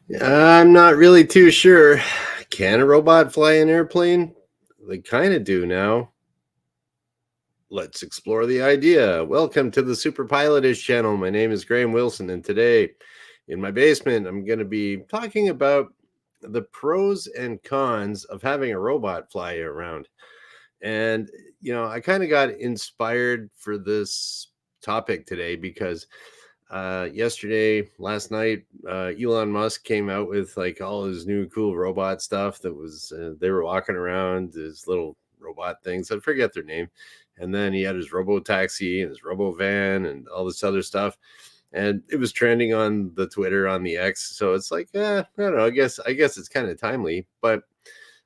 I'm not really too sure. Can a robot fly an airplane? They kind of do now. Let's explore the idea. Welcome to the Superpilotish channel. My name is Graham Wilson, and today in my basement, I'm going to be talking about the pros and cons of having a robot fly you around. And, I kind of got inspired for this topic today because last night, Elon Musk came out with like all his new cool robot stuff that was, they were walking around his little robot things. I forget their name. And then he had his robo taxi and his robo van and all this other stuff. And it was trending on the Twitter, on the X. So it's like, I don't know. I guess it's kind of timely, but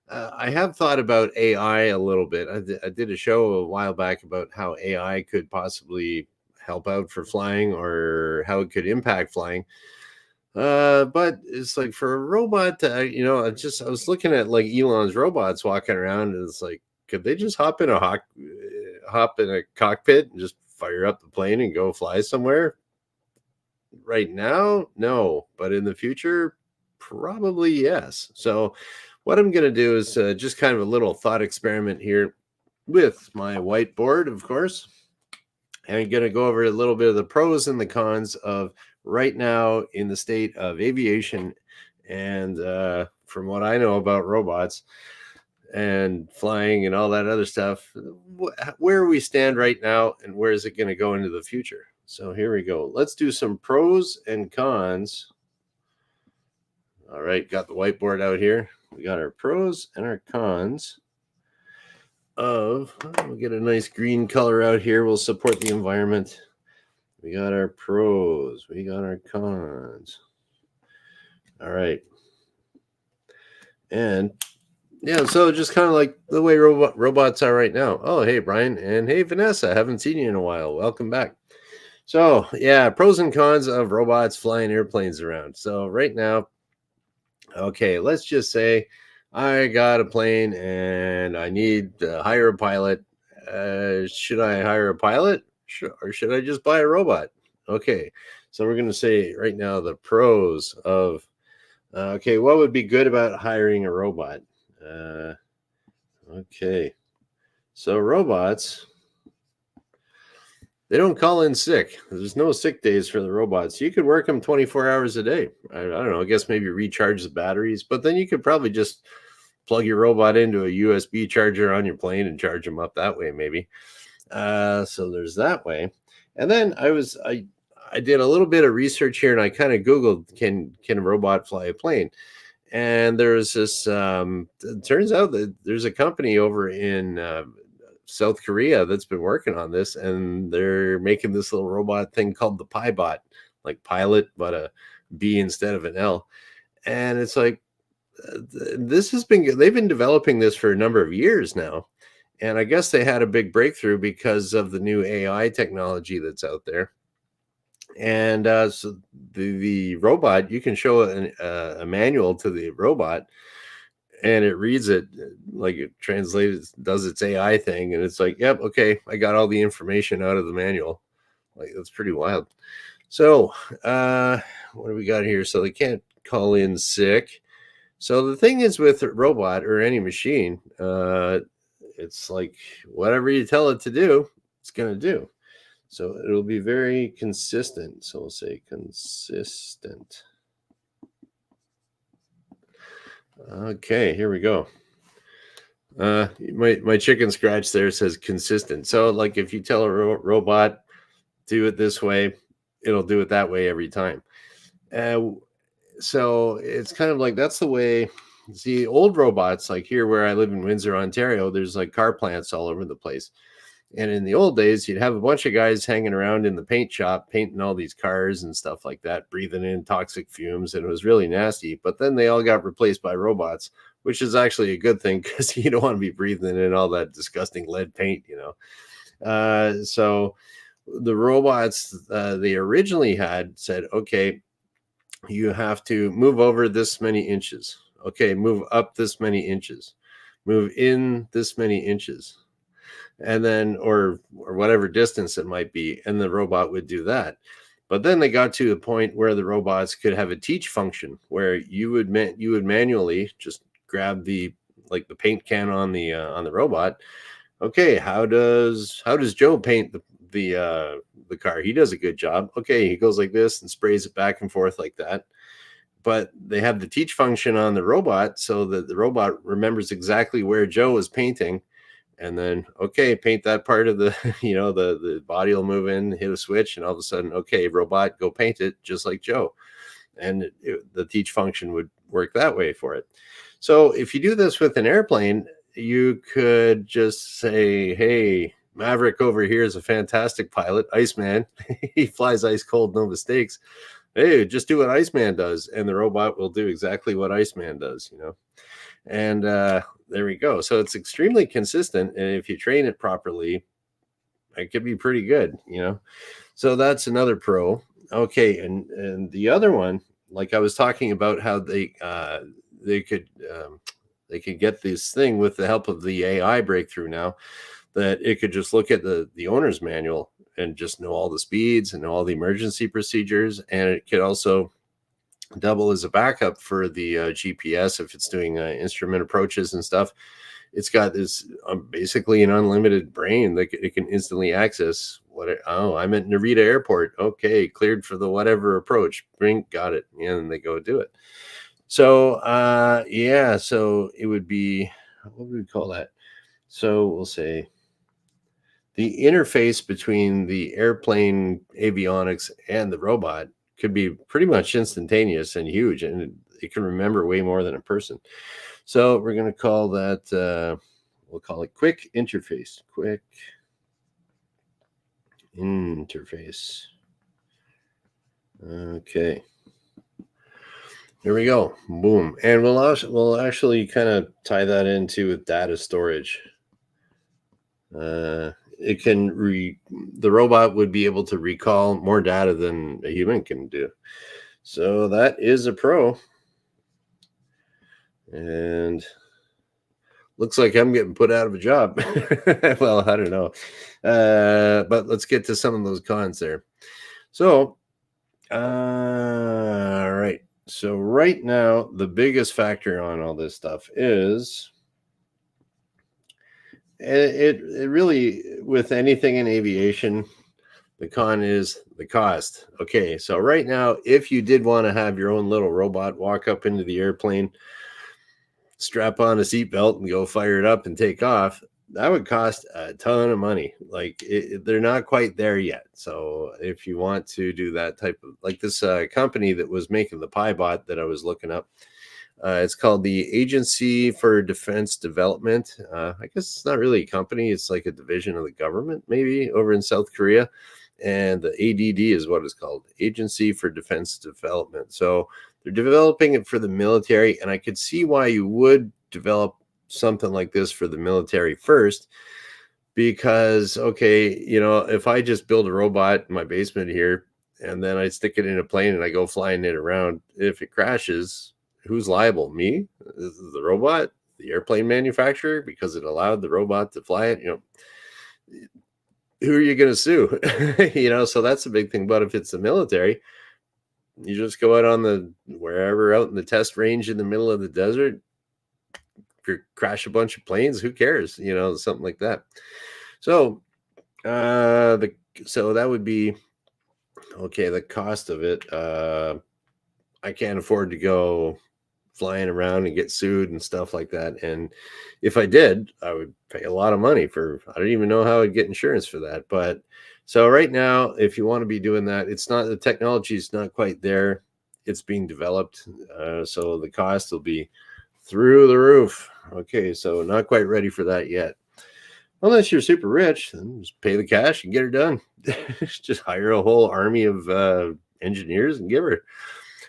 I have thought about AI a little bit. I did a show a while back about how AI could possibly help out for flying or how it could impact flying. But it's like for a robot, I was looking at like Elon's robots walking around, and it's like, could they just hop in a cockpit and just fire up the plane and go fly somewhere? Right now, no, but in the future, probably yes. So, what I'm going to do is just kind of a little thought experiment here with my whiteboard, of course. And I'm going to go over a little bit of the pros and the cons of right now in the state of aviation. And from what I know about robots and flying and all that other stuff, where we stand right now and where is it going to go into the future? So here we go. Let's do some pros and cons. All right, got the whiteboard out here. We got our pros and our cons we'll get a nice green color out here. We'll support the environment. We got our pros. We got our cons. All right. And yeah, so just kind of like the way robots are right now. Oh, hey, Brian. And hey, Vanessa. Haven't seen you in a while. Welcome back. So, yeah, pros and cons of robots flying airplanes around. So, right now, okay, let's just say I got a plane and I need to hire a pilot. Should I hire a pilot or should I just buy a robot? Okay, so we're going to say right now the pros of, okay, what would be good about hiring a robot? Okay, so robots, they don't call in sick. There's no sick days for the robots. You could work them 24 hours a day. I don't know. I guess maybe recharge the batteries, but then you could probably just plug your robot into a USB charger on your plane and charge them up that way, maybe. So there's that way. And then I did a little bit of research here, and I kind of Googled, can a robot fly a plane? And there's this. It turns out that there's a company over in South Korea that's been working on this, and they're making this little robot thing called the PiBot, like pilot, but a B instead of an L. And it's like, they've been developing this for a number of years now. And I guess they had a big breakthrough because of the new AI technology that's out there. And so the robot, you can show a manual to the robot, and it reads it, like it translates, does its AI thing, and it's like, yep, okay, I got all the information out of the manual. Like, that's pretty wild. So what do we got here? So they can't call in sick. So the thing is with a robot or any machine, it's like whatever you tell it to do, it's going to do. So it'll be very consistent. So we'll say consistent. Okay, here we go. My chicken scratch there says consistent. So like if you tell a robot do it this way, it'll do it that way every time. So it's kind of like that's the way. See, old robots, like here where I live in Windsor, Ontario, there's like car plants all over the place. And in the old days, you'd have a bunch of guys hanging around in the paint shop, painting all these cars and stuff like that, breathing in toxic fumes, and it was really nasty. But then they all got replaced by robots, which is actually a good thing because you don't want to be breathing in all that disgusting lead paint, So the robots they originally had said, okay, you have to move over this many inches. Okay, move up this many inches, move in this many inches, and then or whatever distance it might be, and the robot would do that. But then they got to a point where the robots could have a teach function where you would manually just grab the like the paint can on the robot. Okay, how does Joe paint the car? He does a good job. Okay, he goes like this and sprays it back and forth like that. But they have the teach function on the robot so that the robot remembers exactly where Joe is painting, and then okay, paint that part of the the body will move in, hit a switch, and all of a sudden, okay, robot, go paint it just like Joe. And the teach function would work that way for it. So if you do this with an airplane, you could just say, hey, Maverick over here is a fantastic pilot, Iceman. He flies ice cold, no mistakes. Hey, just do what Iceman does, and the robot will do exactly what Iceman does, And there we go. So it's extremely consistent, and if you train it properly, it could be pretty good. So that's another pro. Okay, and the other one, like I was talking about, how they could they could get this thing with the help of the AI breakthrough now, that it could just look at the owner's manual and just know all the speeds and know all the emergency procedures, and it could also double as a backup for the GPS if it's doing instrument approaches and stuff. It's got this basically an unlimited brain that it can instantly access I'm at Narita Airport. Okay, cleared for the whatever approach. Got it, and they go do it. So yeah, so it would be, what would we call that? So we'll say the interface between the airplane avionics and the robot could be pretty much instantaneous and huge, and it can remember way more than a person. So we're going to call that, we'll call it quick interface. Quick interface. Okay. Here we go. Boom. And we'll actually kind of tie that into data storage. It can the robot would be able to recall more data than a human can do. So that is a pro. And looks like I'm getting put out of a job. Well, I don't know. But let's get to some of those cons there. So, all right. So right now, the biggest factor on all this stuff is it really, with anything in aviation, the con is the cost. Okay, so right now, if you did want to have your own little robot walk up into the airplane, strap on a seatbelt and go fire it up and take off, that would cost a ton of money. Like they're not quite there yet. So if you want to do that type of, like this company that was making the PiBot that I was looking up, it's called the Agency for Defense Development. I guess it's not really a company. It's like a division of the government, maybe, over in South Korea. And the ADD is what it's called, Agency for Defense Development. So they're developing it for the military, and I could see why you would develop something like this for the military first, because, okay, if I just build a robot in my basement here, and then I stick it in a plane and I go flying it around, if it crashes, who's liable? Me? The robot? The airplane manufacturer? Because it allowed the robot to fly it? Who are you going to sue? So that's a big thing. But if it's the military, you just go out on wherever out in the test range in the middle of the desert. If you crash a bunch of planes, who cares? Something like that. So, so that would be okay. The cost of it, I can't afford to go flying around and get sued and stuff like that. And if I did, I would pay a lot of money I don't even know how I'd get insurance for that. But so right now, if you want to be doing that, the technology is not quite there. It's being developed. So the cost will be through the roof. Okay. So not quite ready for that yet. Unless you're super rich, then just pay the cash and get her done. Just hire a whole army of engineers and give her.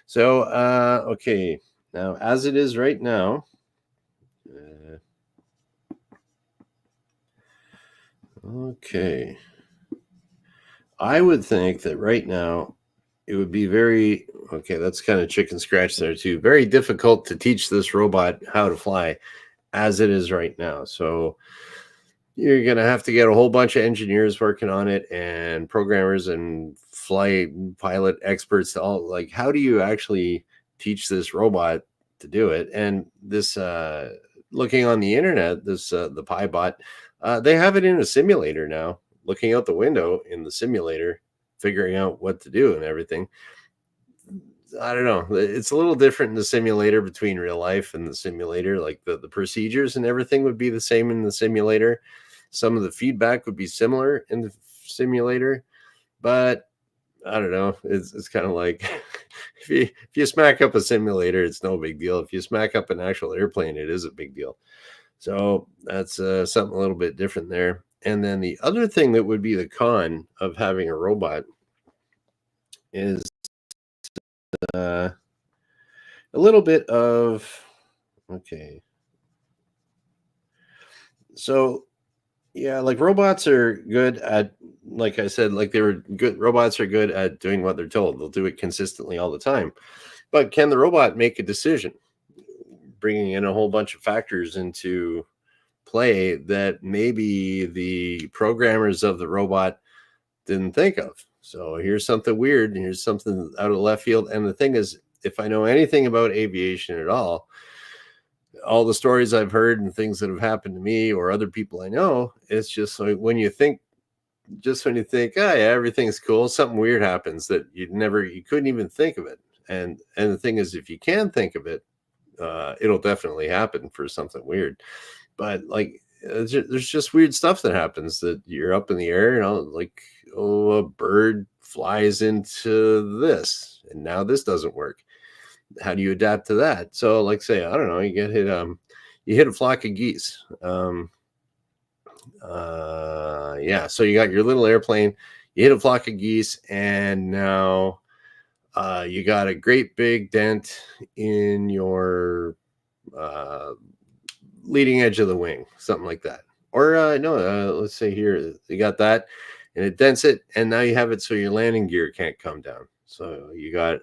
So, okay. Now, as it is right now, okay, I would think that right now it would be that's kind of chicken scratch there too. Very difficult to teach this robot how to fly as it is right now. So you're going to have to get a whole bunch of engineers working on it and programmers and flight pilot experts to all, like, how do you actually teach this robot to do it? And this looking on the internet, this the PiBot, they have it in a simulator now, looking out the window in the simulator, figuring out what to do and everything. I don't know. It's a little different in the simulator between real life and the simulator. Like the procedures and everything would be the same in the simulator. Some of the feedback would be similar in the simulator, but I don't know. It's kind of like if you smack up a simulator, it's no big deal. If you smack up an actual airplane, it is a big deal. So that's something a little bit different there. And then the other thing that would be the con of having a robot is uh, a little bit of okay. So yeah, like robots are good at, like I said, like they were good. Robots are good at doing what they're told. They'll do it consistently all the time. But can the robot make a decision? Bringing in a whole bunch of factors into play that maybe the programmers of the robot didn't think of. So here's something weird, and here's something out of left field. And the thing is, if I know anything about aviation at all the stories I've heard and things that have happened to me or other people I know, it's just like when you think, oh yeah, everything's cool, something weird happens that you couldn't even think of it. And the thing is, if you can think of it, it'll definitely happen for something weird. But like, there's just weird stuff that happens that you're up in the air, like, oh, a bird flies into this, and now this doesn't work. How do you adapt to that? So, like, say, I don't know, you hit a flock of geese. Yeah, so you got your little airplane, you hit a flock of geese, and now you got a great big dent in your leading edge of the wing, something like that. Or no, let's say here you got that, and it dents it, and now you have it so your landing gear can't come down. So you got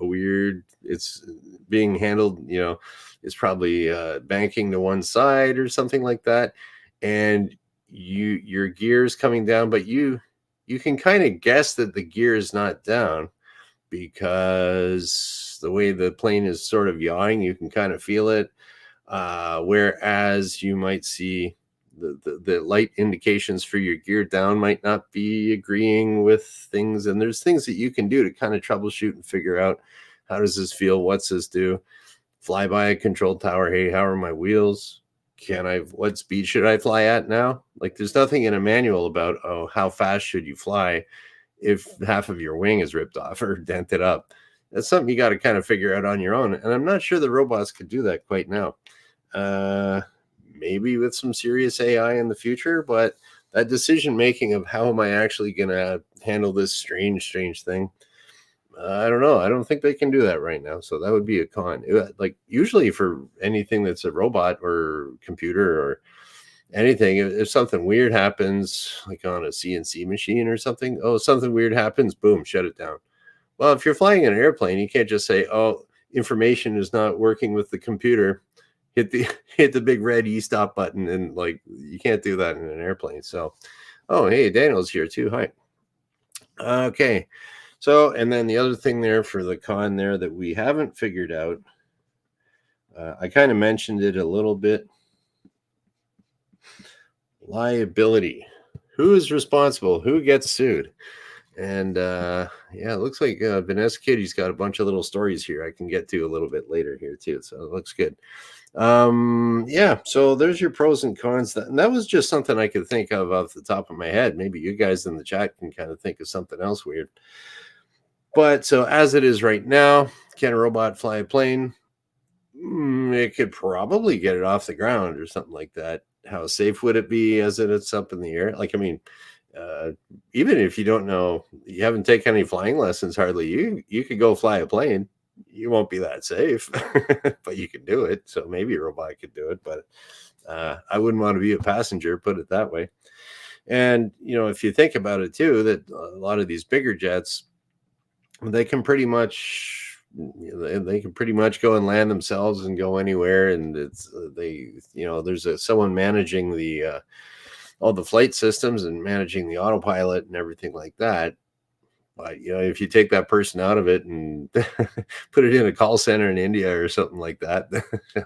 a weird. It's being handled. It's probably banking to one side or something like that, and your gear's coming down, but you can kind of guess that the gear is not down because the way the plane is sort of yawing, you can kind of feel it. Whereas you might see the light indications for your gear down might not be agreeing with things. And there's things that you can do to kind of troubleshoot and figure out, how does this feel? What's this do? Fly by a control tower. Hey, how are my wheels? What speed should I fly at now? Like, there's nothing in a manual about, how fast should you fly if half of your wing is ripped off or dented up. That's something you got to kind of figure out on your own. And I'm not sure the robots could do that quite now. Maybe with some serious AI in the future, but that decision making of how am I actually going to handle this strange thing, I don't know. I don't think they can do that right now. So that would be a con. Like, usually for anything that's a robot or computer or anything, if something weird happens, like on a CNC machine or something, something weird happens, boom, shut it down. Well, if you're flying an airplane, you can't just say, information is not working with the computer, hit the big red stop button, and like, you can't do that in an airplane. So, hey, Daniel's here too. Hi. Okay. So, and then the other thing there for the con there that we haven't figured out, I kind of mentioned it a little bit. Liability. Who is responsible? Who gets sued? And it looks like Vanessa Kitty's got a bunch of little stories here I can get to a little bit later here too. So it looks good. So there's your pros and cons. And that was just something I could think of off the top of my head. Maybe you guys in the chat can kind of think of something else weird. But so as it is right now, can a robot fly a plane? It could probably get it off the ground or something like that. How safe would it be as it's up in the air? Like, I mean, even if you don't know, you haven't taken any flying lessons hardly, you could go fly a plane. You won't be that safe, but you can do it. So maybe a robot could do it, but I wouldn't want to be a passenger, put it that way. And, if you think about it too, that a lot of these bigger jets, they can pretty much go and land themselves and go anywhere. And there's someone managing all the flight systems and managing the autopilot and everything like that. But if you take that person out of it and put it in a call center in India or something like that,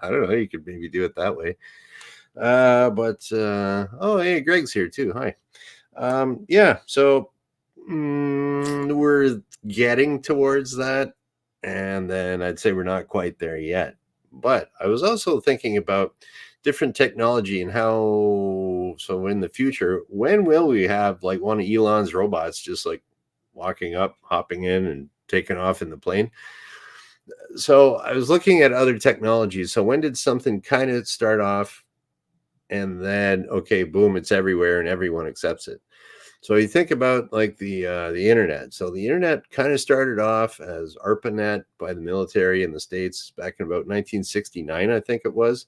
I don't know. You could maybe do it that way. Oh, hey, Greg's here too. Hi. Yeah. So we're getting towards that, and then I'd say we're not quite there yet. But I was also thinking about different technology and how, so in the future, when will we have like one of Elon's robots just like walking up, hopping in, and taking off in the plane? So I was looking at other technologies. So when did something kind of start off and then, okay, boom, it's everywhere and everyone accepts it? So you think about like the internet. So the internet kind of started off as ARPANET by the military in the States back in about 1969, I think it was.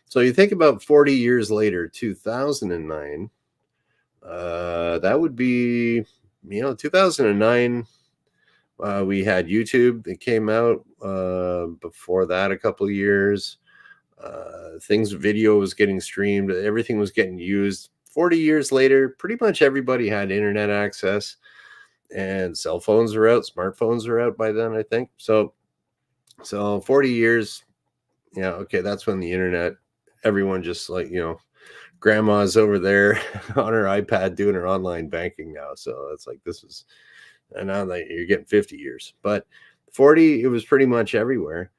So you think about 40 years later, 2009, that would be, 2009. We had YouTube that came out. Before that, a couple of years, video was getting streamed, everything was getting used. 40 years later, pretty much everybody had internet access, and cell phones are out, smartphones are out by then, I think. So 40 years, yeah, okay, that's when the internet, everyone just like, grandma's over there on her iPad doing her online banking now. So it's like, this is, and now that you're getting 50 years, but 40, it was pretty much everywhere.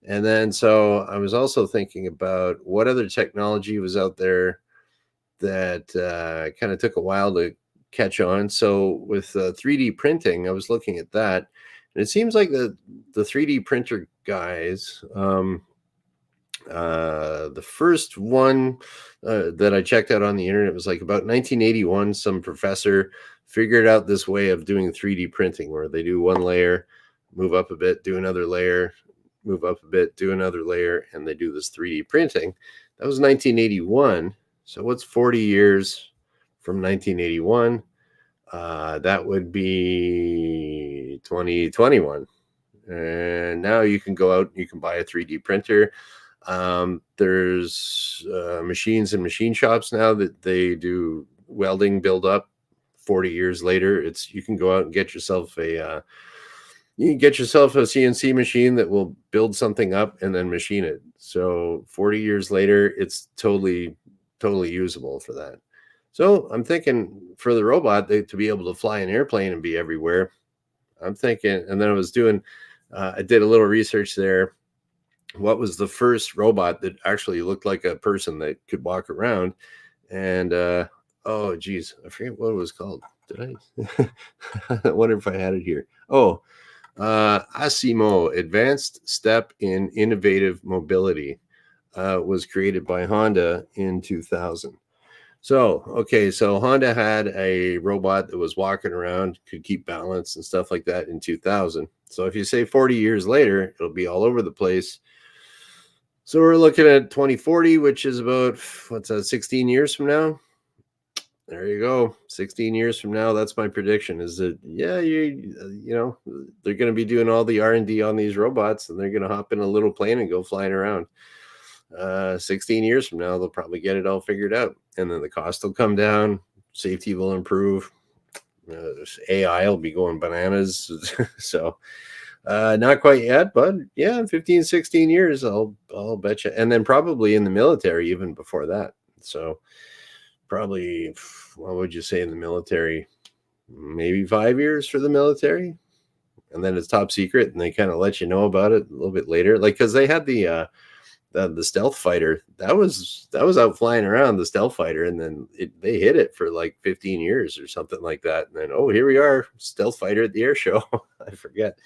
And then, so I was also thinking about what other technology was out there that kind of took a while to catch on. So with 3D printing, I was looking at that, and it seems like the 3D printer guys, the first one that I checked out on the internet was like about 1981. Some professor figured out this way of doing 3D printing where they do one layer, move up a bit, do another layer, move up a bit, do another layer, and they do this 3D printing. That was 1981. So what's 40 years from 1981? That would be 2021. And now you can go out, you can buy a 3D printer. There's machines and machine shops now that they do welding build up. 40 years later, you can go out and get yourself a CNC machine that will build something up and then machine it. So 40 years later, it's totally usable for that. So I'm thinking for the robot to be able to fly an airplane and be everywhere. I'm thinking, and then I did a little research there. What was the first robot that actually looked like a person that could walk around? And oh geez, I forget what it was called. Did I? I wonder if I had it here. Oh, ASIMO, Advanced Step in Innovative Mobility, was created by Honda in 2000. So, okay, so Honda had a robot that was walking around, could keep balance and stuff like that in 2000. So if you say 40 years later, it'll be all over the place. So we're looking at 2040, which is about, 16 years from now? There you go. 16 years from now, that's my prediction, is that, yeah, they're going to be doing all the R&D on these robots, and they're going to hop in a little plane and go flying around. 16 years from now, they'll probably get it all figured out, and then the cost will come down, safety will improve, AI will be going bananas. So not quite yet, but yeah, 15, 16 years, I'll bet you. And then probably in the military even before that. So probably, what would you say in the military? Maybe 5 years for the military, and then it's top secret, and they kind of let you know about it a little bit later. Like, because they had the stealth fighter that was out flying around, the stealth fighter, and then they hid it for like 15 years or something like that. And then, oh, here we are, stealth fighter at the air show. I forget.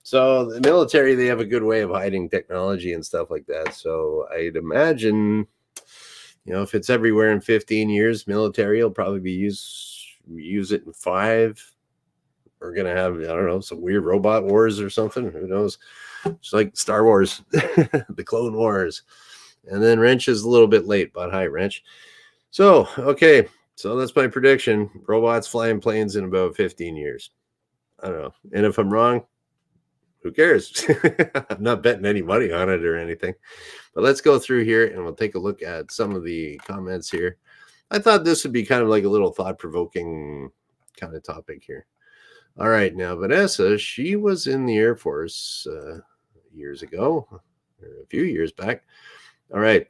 So the military, they have a good way of hiding technology and stuff like that. So I'd imagine, if it's everywhere in 15 years, military will probably use it in 5. We're going to have, I don't know, some weird robot wars or something. Who knows? It's like Star Wars, the Clone Wars. And then Wrench is a little bit late, but hi, Wrench. So, okay. So that's my prediction. Robots flying planes in about 15 years. I don't know. And if I'm wrong, who cares? I'm not betting any money on it or anything. But let's go through here and we'll take a look at some of the comments here. I thought this would be kind of like a little thought-provoking kind of topic here. All right, now Vanessa, she was in the Air Force years ago, or a few years back. All right,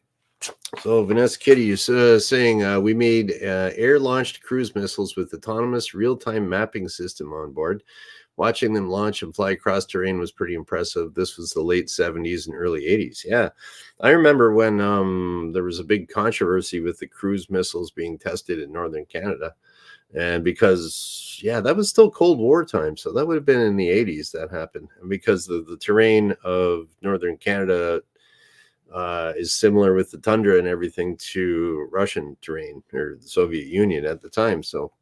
so Vanessa Kitty is saying we made air-launched cruise missiles with autonomous real-time mapping system on board. Watching them launch and fly across terrain was pretty impressive. This was the late 70s and early 80s. Yeah, I remember when there was a big controversy with the cruise missiles being tested in northern Canada. And because, yeah, that was still Cold War time. So that would have been in the 80s that happened. And because the terrain of northern Canada is similar with the tundra and everything to Russian terrain or the Soviet Union at the time. So,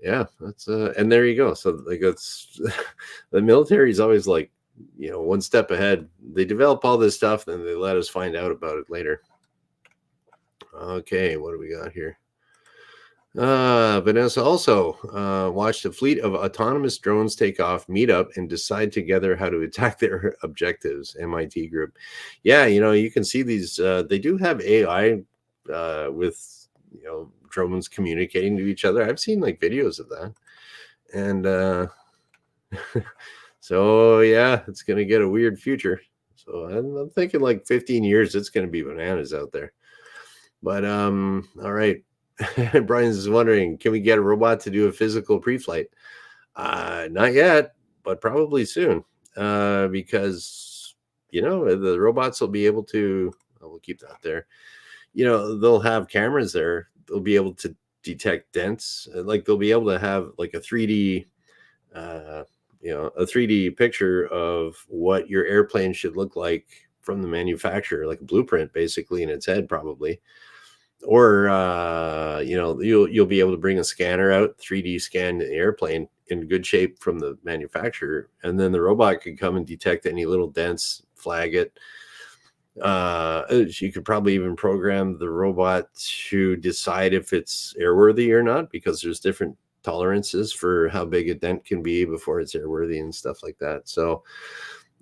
yeah, that's and there you go. So like it's the military is always like, one step ahead. They develop all this stuff, then they let us find out about it later. Okay, what do we got here? Vanessa also watched a fleet of autonomous drones take off, meet up, and decide together how to attack their objectives. MIT group. Yeah, you can see these. They do have AI with drones communicating to each other. I've seen like videos of that, and so yeah, it's gonna get a weird future. So I'm thinking like 15 years, it's gonna be bananas out there. But all right. Brian's wondering, can we get a robot to do a physical pre-flight? Not yet, but probably soon. Because the robots will be able to. We'll keep that there. They'll have cameras there. They'll be able to detect dents. Like they'll be able to have like a 3D, a 3D picture of what your airplane should look like from the manufacturer, like a blueprint, basically in its head, probably. Or you'll be able to bring a scanner out, 3D scan the airplane in good shape from the manufacturer, and then the robot could come and detect any little dents, flag it. You could probably even program the robot to decide if it's airworthy or not, because there's different tolerances for how big a dent can be before it's airworthy and stuff like that. So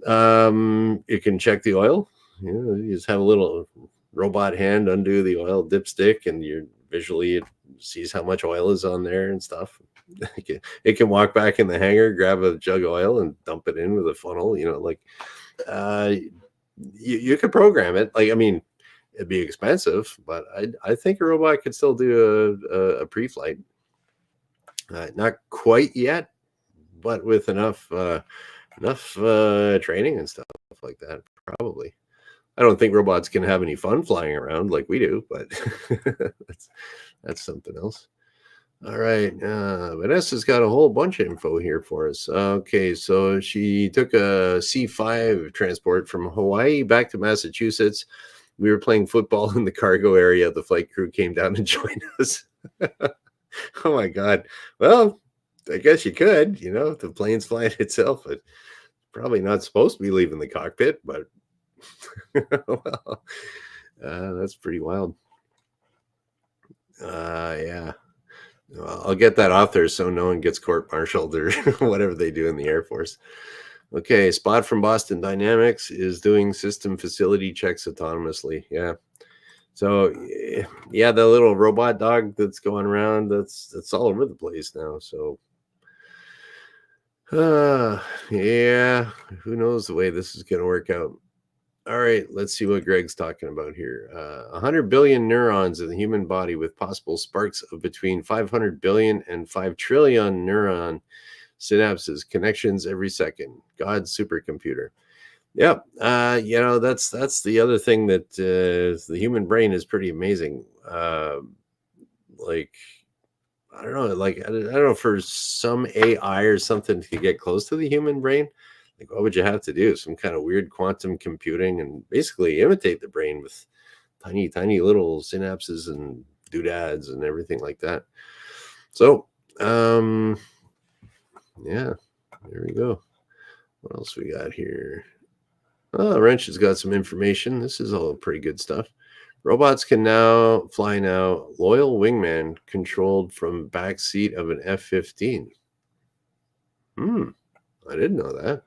it can check the oil. You just have a little robot hand undo the oil dipstick, and visually it sees how much oil is on there and stuff. It can walk back in the hangar, grab a jug of oil, and dump it in with a funnel. You could program it. Like, I mean, it'd be expensive, but I think a robot could still do a pre-flight. Not quite yet, but with enough training and stuff like that, probably. I don't think robots can have any fun flying around like we do, but that's something else. All right. Vanessa's got a whole bunch of info here for us. Okay, so she took a C-5 transport from Hawaii back to Massachusetts. We were playing football in the cargo area. The flight crew came down and joined us. Oh my God. Well, I guess you could, if the plane's flying itself, but probably not supposed to be leaving the cockpit, but well, that's pretty wild. Yeah. Well, I'll get that off there so no one gets court-martialed or whatever they do in the Air Force. Okay, Spot from Boston Dynamics is doing system facility checks autonomously. Yeah. So yeah, the little robot dog that's going around, that's all over the place now. So yeah, who knows the way this is going to work out. All right, let's see what Greg's talking about here. 100 billion neurons in the human body with possible sparks of between 500 billion and 5 trillion neuron synapses, connections every second. God's supercomputer. Yep. That's the other thing that the human brain is pretty amazing. Like, I don't know, I don't know, for some AI or something to get close to the human brain, like what would you have to do? Some kind of weird quantum computing and basically imitate the brain with tiny, tiny little synapses and doodads and everything like that. So, yeah, there we go. What else we got here? Oh, Wrench has got some information. This is all pretty good stuff. Robots can now fly now. Loyal wingman controlled from back seat of an F-15. I didn't know that.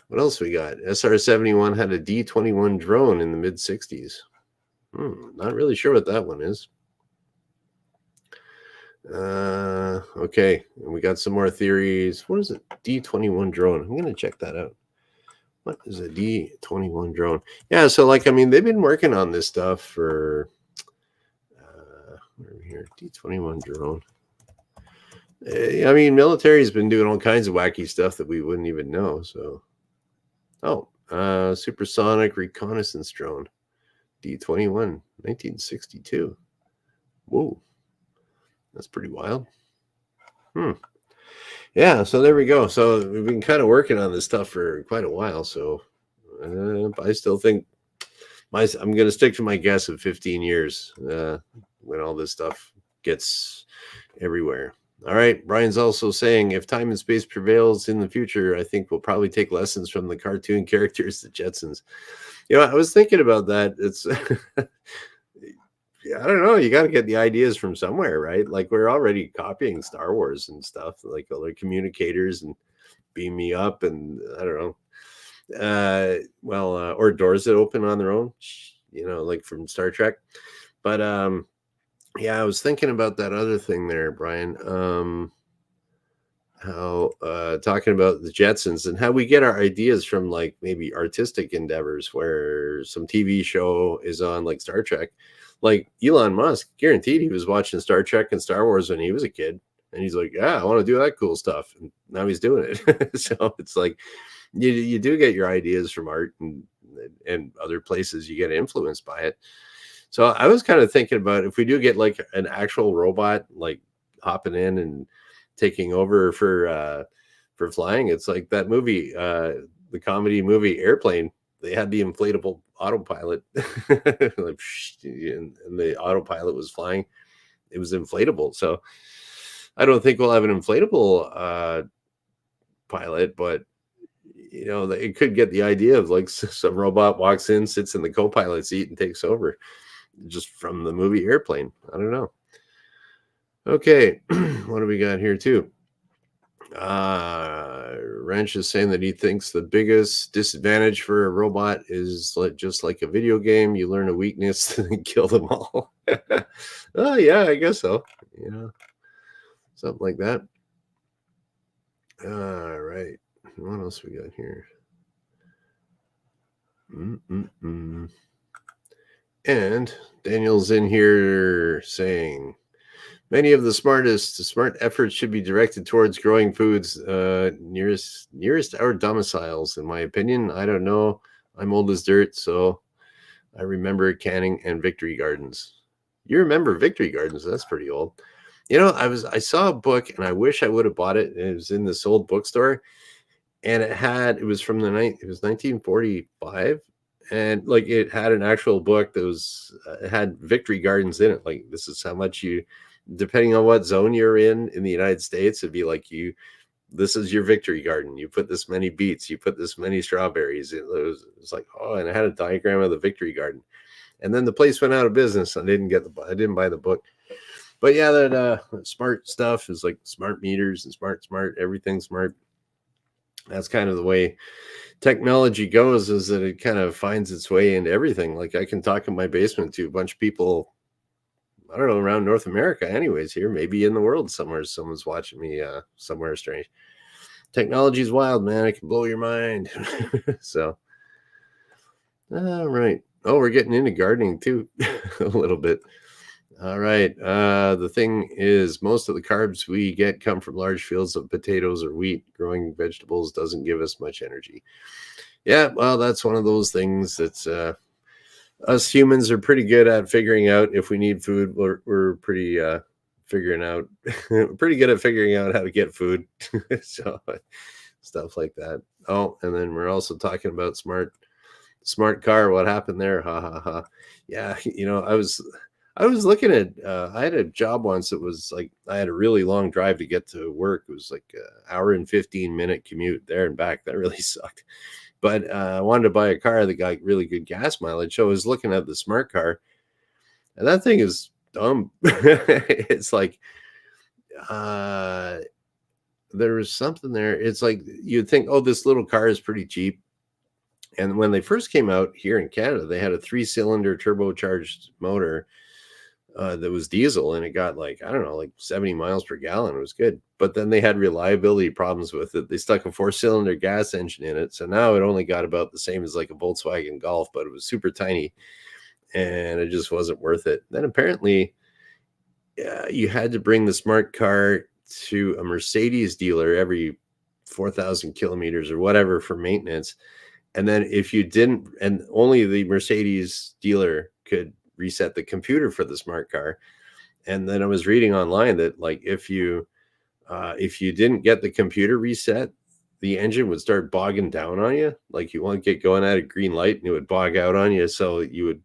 What else we got? SR-71 had a D-21 drone in the mid-60s. Not really sure what that one is. Okay, and we got some more theories. What is it? D-21 drone. I'm gonna check that out. What is a D-21 drone? Yeah, so like I mean, they've been working on this stuff for where are we here? D-21 drone. I mean, military's been doing all kinds of wacky stuff that we wouldn't even know. So, supersonic reconnaissance drone, D-21, 1962. Whoa, that's pretty wild. Yeah, so there we go. So we've been kind of working on this stuff for quite a while. So I still think I'm going to stick to my guess of 15 years when all this stuff gets everywhere. All right. Brian's also saying if time and space prevails in the future, I think we'll probably take lessons from the cartoon characters, the Jetsons. You know, I was thinking about that. It's, I don't know. You got to get the ideas from somewhere, right? Like we're already copying Star Wars and stuff, like all the communicators and beam me up, and I don't know. Or doors that open on their own, you know, like from Star Trek. But yeah, I was thinking about that other thing there, Brian. How talking about the Jetsons and how we get our ideas from like maybe artistic endeavors where some TV show is on like Star Trek. Like Elon Musk, guaranteed he was watching Star Trek and Star Wars when he was a kid. And he's like, yeah, I want to do that cool stuff. And now he's doing it. So it's like you do get your ideas from art and other places you get influenced by it. So I was kind of thinking about if we do get like an actual robot like hopping in and taking over for flying, it's like that movie, the comedy movie Airplane. They had the inflatable autopilot, like, and the autopilot was flying. It was inflatable. So I don't think we'll have an inflatable pilot, but you know, it could get the idea of like some robot walks in, sits in the co-pilot seat, and takes over. Just from the movie Airplane. I don't know. Okay, what do we got here too? Wrench is saying that he thinks the biggest disadvantage for a robot is just like a video game. You learn a weakness and kill them all. Oh yeah, I guess so. You know, something like that. All right. What else we got here? And Daniel's in here saying many of the smart efforts should be directed towards growing foods nearest our domiciles. In my opinion, I don't know. I'm old as dirt, so I remember canning and Victory Gardens. You remember Victory Gardens? That's pretty old. You know, I saw a book and I wish I would have bought it. It was in this old bookstore, and it was from it was 1945, and like it had an actual book that was it had Victory Gardens in it. Like this is how much you, depending on what zone you're in the United States, it'd be like this is your Victory Garden. You put this many beets, you put this many strawberries. It was like, oh, and I had a diagram of the Victory Garden. And then the place went out of business. I didn't buy the book. But yeah, that smart stuff is like smart meters and smart, everything smart. That's kind of the way technology goes, is that it kind of finds its way into everything. Like I can talk in my basement to a bunch of people, I don't know, around North America anyways, here, maybe in the world somewhere, someone's watching me somewhere strange. Technology is wild, man. It can blow your mind. So, all right. Oh, we're getting into gardening too, a little bit. All right. The thing is, most of the carbs we get come from large fields of potatoes or wheat. Growing vegetables doesn't give us much energy. Yeah, well, that's one of those things that's us humans are pretty good at figuring out if we need food. We're pretty figuring out pretty good at figuring out how to get food. So stuff like that. Oh, and then we're also talking about smart car. What happened there? Ha ha ha. Yeah, you know, I was looking at I had a job once that was like I had a really long drive to get to work. It was like an hour and 15-minute commute there and back. That really sucked. But I wanted to buy a car that got really good gas mileage. So I was looking at the smart car, and that thing is dumb. It's like there was something there. It's like you'd think, oh, this little car is pretty cheap. And when they first came out here in Canada, they had a 3-cylinder turbocharged motor that was diesel, and it got like, I don't know, like 70 miles per gallon. It was good. But then they had reliability problems with it. They stuck a 4-cylinder gas engine in it. So now it only got about the same as like a Volkswagen Golf, but it was super tiny and it just wasn't worth it. Then apparently you had to bring the smart car to a Mercedes dealer every 4,000 kilometers or whatever for maintenance. And then if you didn't, and only the Mercedes dealer could reset the computer for the smart car. And then I was reading online that like if you didn't get the computer reset, the engine would start bogging down on you. Like you want to get going at a green light and it would bog out on you. So you'd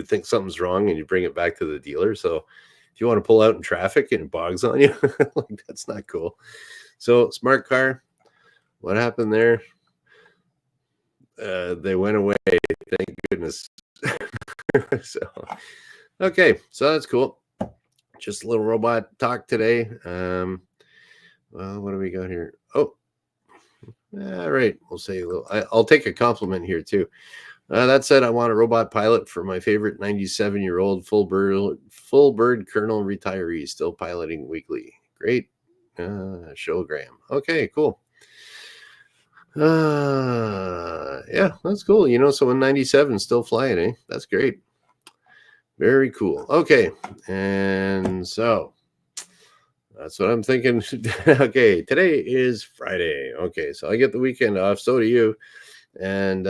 think something's wrong and you bring it back to the dealer. So if you want to pull out in traffic and it bogs on you, like that's not cool. So smart car, what happened there? They went away. Thank goodness. So, okay, so that's cool. Just a little robot talk today. Well, what do we got here? Oh, all right. We'll say a little. I'll take a compliment here too. That said, I want a robot pilot for my favorite 97-year-old full bird colonel retiree, still piloting weekly. Great. Show Graham. Okay, cool. Yeah, that's cool. You know, so in 97, still flying, eh? That's great. Very cool. Okay, and so that's what I'm thinking. Okay, today is Friday. Okay, so I get the weekend off. So do you. And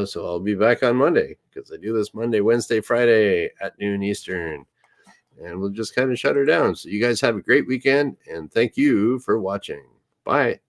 so I'll be back on Monday because I do this Monday, Wednesday, Friday at noon Eastern. And we'll just kind of shut her down. So you guys have a great weekend. And thank you for watching. Bye.